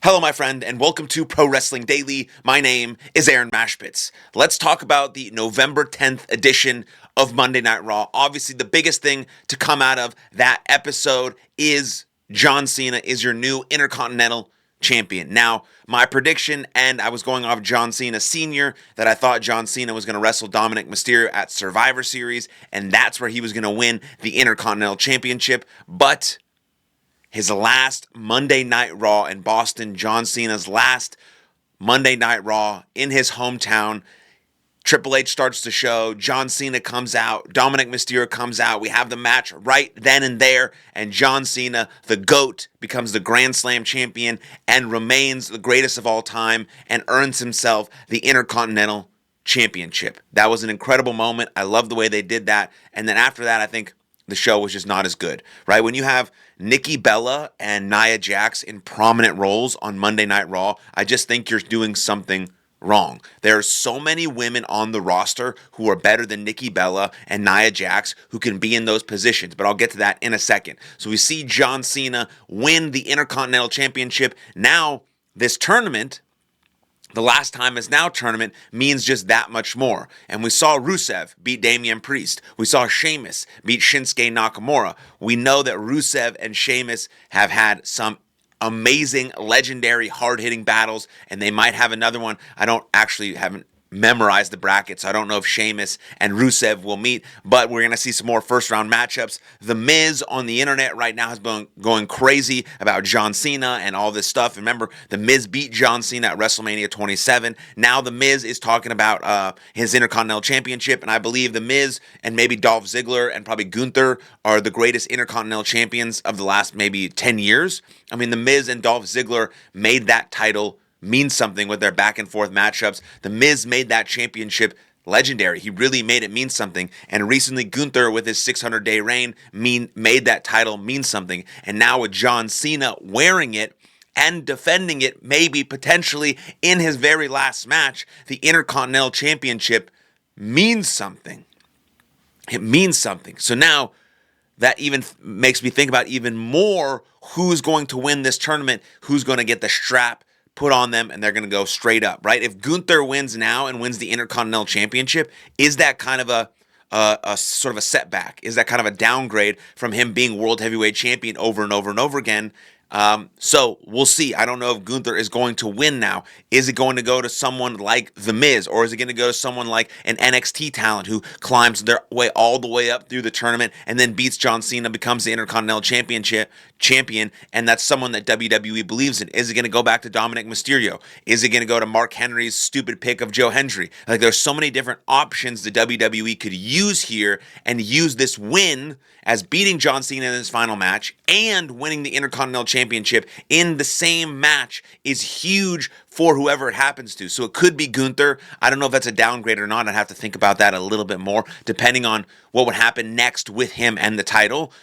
Hello, my friend, and welcome to Pro Wrestling Daily. My name is Aaron Machbitz. Let's talk about the November 10th edition of Monday Night Raw. Obviously, the biggest thing to come out of that episode is John Cena is your new Intercontinental Champion. Now, my prediction, and I was going off John Cena Sr., that I thought John Cena was going to wrestle Dominic Mysterio at Survivor Series, and that's where he was going to win the Intercontinental Championship, but his last Monday Night Raw in Boston, John Cena's last Monday Night Raw in his hometown. Triple H starts the show. John Cena comes out. Dominic Mysterio comes out. We have the match right then and there. And John Cena, the GOAT, becomes the Grand Slam champion and remains the greatest of all time and earns himself the Intercontinental Championship. That was an incredible moment. I love the way they did that. And then after that, I think the show was just not as good, right? When you have Nikki Bella and Nia Jax in prominent roles on Monday Night Raw, I just think you're doing something wrong. There are so many women on the roster who are better than Nikki Bella and Nia Jax who can be in those positions, but I'll get to that in a second. So we see John Cena win the Intercontinental Championship. Now, this tournament, the Last Time Is Now tournament, means just that much more. And we saw Rusev beat Damian Priest. We saw Sheamus beat Shinsuke Nakamura. We know that Rusev and Sheamus have had some amazing, legendary, hard-hitting battles, and they might have another one. Haven't memorized the bracket, so I don't know if Sheamus and Rusev will meet, but we're going to see some more first-round matchups. The Miz on the internet right now has been going crazy about John Cena and all this stuff. Remember, The Miz beat John Cena at WrestleMania 27. Now The Miz is talking about his Intercontinental Championship, and I believe The Miz and maybe Dolph Ziggler and probably Gunther are the greatest Intercontinental Champions of the last maybe 10 years. I mean, The Miz and Dolph Ziggler made that title mean something with their back and forth matchups. The Miz made that championship legendary. He really made it mean something. And recently, Gunther, with his 600-day reign, made that title mean something. And now with John Cena wearing it and defending it, maybe potentially in his very last match, the Intercontinental Championship means something. It means something. So now that even makes me think about even more who's going to win this tournament, who's going to get the strap put on them, and they're going to go straight up, right? If Gunther wins now and wins the Intercontinental Championship, is that kind of a sort of a setback? Is that kind of a downgrade from him being World Heavyweight Champion over and over and over again? So we'll see. I don't know if Gunther is going to win now. Is it going to go to someone like The Miz, or is it going to go to someone like an NXT talent who climbs their way all the way up through the tournament and then beats John Cena, becomes the Intercontinental champion, and that's someone that WWE believes in? Is it going to go back to Dominic Mysterio? Is it going to go to Mark Henry's stupid pick of Joe Hendry? Like, there's so many different options the WWE could use here and use this win as beating John Cena in his final match and winning the Intercontinental Championship in the same match is huge for whoever it happens to. So it could be Gunther. I don't know if that's a downgrade or not. I'd have to think about that a little bit more, depending on what would happen next with him and the title.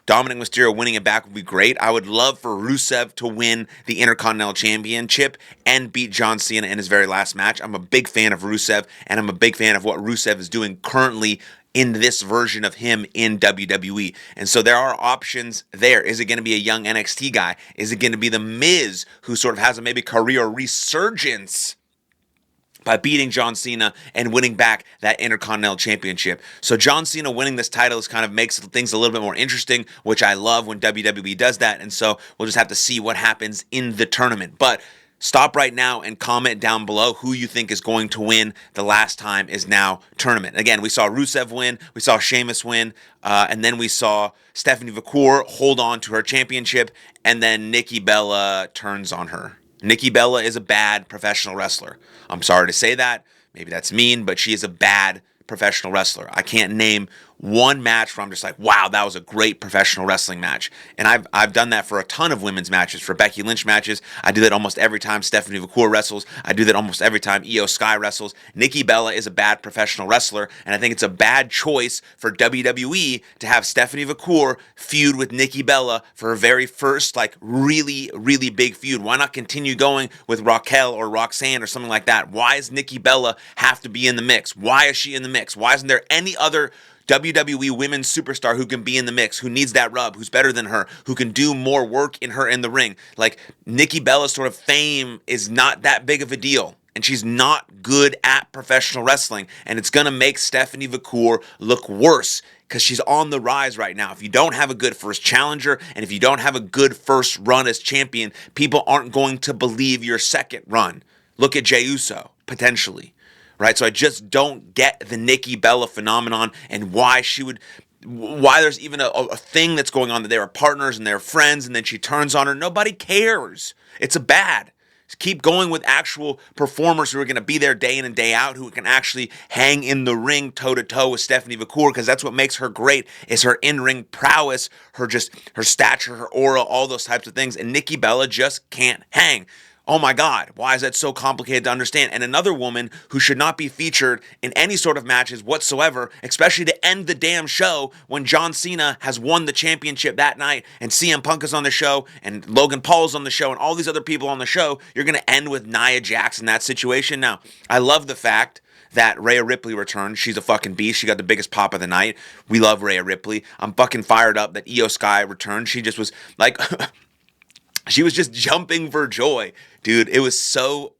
Dominic Mysterio winning it back would be great. I would love for Rusev to win the Intercontinental Championship and beat John Cena in his very last match. I'm a big fan of Rusev, and I'm a big fan of what Rusev is doing currently in this version of him in WWE. And so there are options there. Is it going to be a young NXT guy? Is it going to be The Miz, who sort of has a maybe career resurgence by beating John Cena and winning back that Intercontinental Championship? So John Cena winning this title is kind of makes things a little bit more interesting, which I love when WWE does that. And so we'll just have to see what happens in the tournament. But stop right now and comment down below who you think is going to win the Last Time Is Now tournament. Again, we saw Rusev win, we saw Sheamus win, and then we saw Stephanie McMahon hold on to her championship, and then Nikki Bella turns on her. Nikki Bella is a bad professional wrestler. I'm sorry to say that. Maybe that's mean, but she is a bad professional wrestler. I can't name one match where I'm just like, wow, that was a great professional wrestling match. And I've done that for a ton of women's matches, for Becky Lynch matches. I do that almost every time Stephanie McMahon wrestles. I do that almost every time Io Sky wrestles. Nikki Bella is a bad professional wrestler, and I think it's a bad choice for WWE to have Stephanie McMahon feud with Nikki Bella for her very first, like, really, really big feud. Why not continue going with Raquel or Roxanne or something like that? Why does Nikki Bella have to be in the mix? Why is she in the mix? Why isn't there any other WWE women's superstar who can be in the mix, who needs that rub, who's better than her, who can do more work in the ring. Like, Nikki Bella's sort of fame is not that big of a deal. And she's not good at professional wrestling. And it's going to make Stephanie Vacour look worse because she's on the rise right now. If you don't have a good first challenger and if you don't have a good first run as champion, people aren't going to believe your second run. Look at Jey Uso, potentially. Right? So I just don't get the Nikki Bella phenomenon and why there's even a thing that's going on that they are partners and they're friends and then she turns on her. Nobody cares. It's a bad. Just keep going with actual performers who are going to be there day in and day out, who can actually hang in the ring toe-to-toe with Stephanie Vacour, because that's what makes her great, is her in-ring prowess, her stature, her aura, all those types of things. And Nikki Bella just can't hang. Oh my God, why is that so complicated to understand? And another woman who should not be featured in any sort of matches whatsoever, especially to end the damn show when John Cena has won the championship that night and CM Punk is on the show and Logan Paul's on the show and all these other people on the show. You're going to end with Nia Jax in that situation. Now, I love the fact that Rhea Ripley returned. She's a fucking beast. She got the biggest pop of the night. We love Rhea Ripley. I'm fucking fired up that Io Sky returned. She just was like... She was just jumping for joy, dude. It was so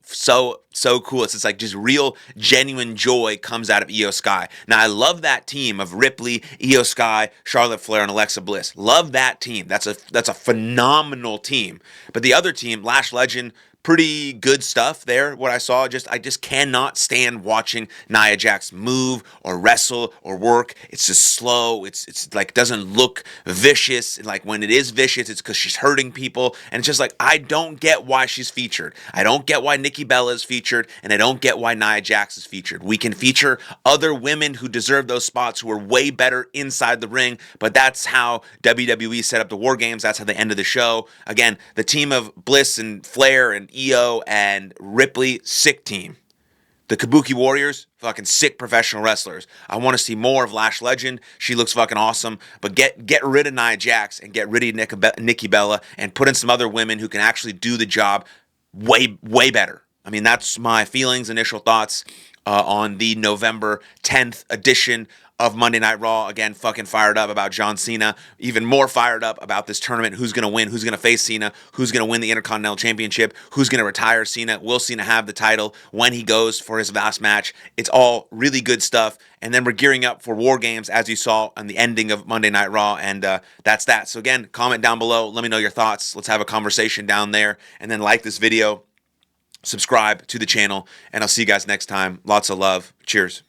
cool. It's like just real, genuine joy comes out of Io Sky. Now, I love that team of Ripley, Io Sky, Charlotte Flair, and Alexa Bliss. Love that team. That's a phenomenal team. But the other team, Lash Legend, pretty good stuff there. What I saw, I just cannot stand watching Nia Jax move or wrestle or work. It's just slow. It's like doesn't look vicious. And like when it is vicious, it's because she's hurting people. And it's just like, I don't get why she's featured. I don't get why Nikki Bella is featured, and I don't get why Nia Jax is featured. We can feature other women who deserve those spots, who are way better inside the ring, but that's how WWE set up the War Games. That's how they ended the show. Again, the team of Bliss and Flair and Io and Ripley, sick team. The Kabuki Warriors, fucking sick professional wrestlers. I want to see more of Lash Legend. She looks fucking awesome. But get rid of Nia Jax and get rid of Nikki Bella and put in some other women who can actually do the job way better. I mean, that's my feelings, initial thoughts on the November 10th edition of Monday Night Raw. Again, fucking fired up about John Cena. Even more fired up about this tournament. Who's going to win? Who's going to face Cena? Who's going to win the Intercontinental Championship? Who's going to retire Cena? Will Cena have the title when he goes for his last match? It's all really good stuff. And then we're gearing up for War Games, as you saw on the ending of Monday Night Raw. And that's that. So again, comment down below. Let me know your thoughts. Let's have a conversation down there. And then like this video. Subscribe to the channel. And I'll see you guys next time. Lots of love. Cheers.